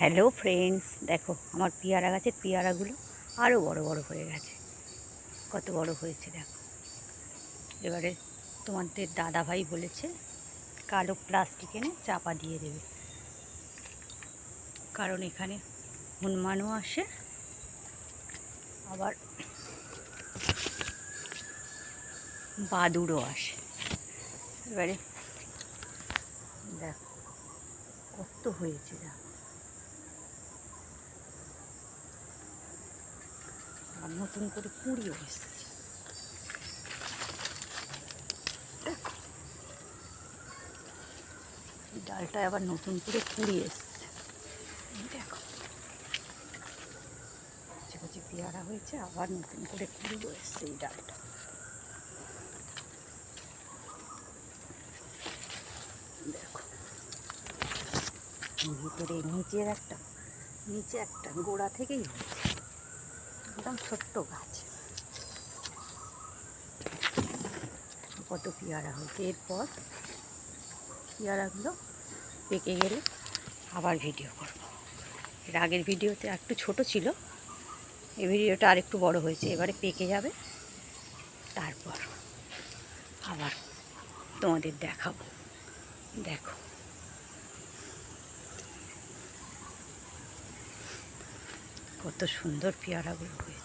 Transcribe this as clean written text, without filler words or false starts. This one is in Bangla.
হ্যালো ফ্রেন্ডস, দেখো আমার পেয়ারা গাছের পেয়ারাগুলো আরও বড় বড় হয়ে গেছে। কত বড় হয়েছে দেখো। এবারে তোমাদের দাদাভাই বলেছে কালো প্লাস্টিক এনে চাপা দিয়ে দেবে, কারণ এখানে হনুমানও আসে, আবার বাদুড়ও আসে। এবারে দেখো কত হয়েছে, দেখো আর নতুন করে কুঁড়িও এসছে। দেখো এই ডালটায় আবার নতুন করে কুঁড়ি এসছে। দেখো কচি কচি পেয়ারা হয়েছে, আবার নতুন করে কুঁড়িও এসছে এই ডালটা। দেখো ভিতরে নিচে একটা গোড়া থেকেই হয়েছে, একদম ছোট্ট গাছ। কত পেয়ারা হয়েছে। এরপর পেয়ারাগুলো পেকে গেলে আবার ভিডিও করব। এর আগের ভিডিওতে একটু ছোট ছিল, এই ভিডিওটা আর একটু বড় হয়েছে। এবারে পেকে যাবে, তারপর আবার তোমাদের দেখাবো। দেখো কত সুন্দর পেয়ারাগুলো হয়েছে।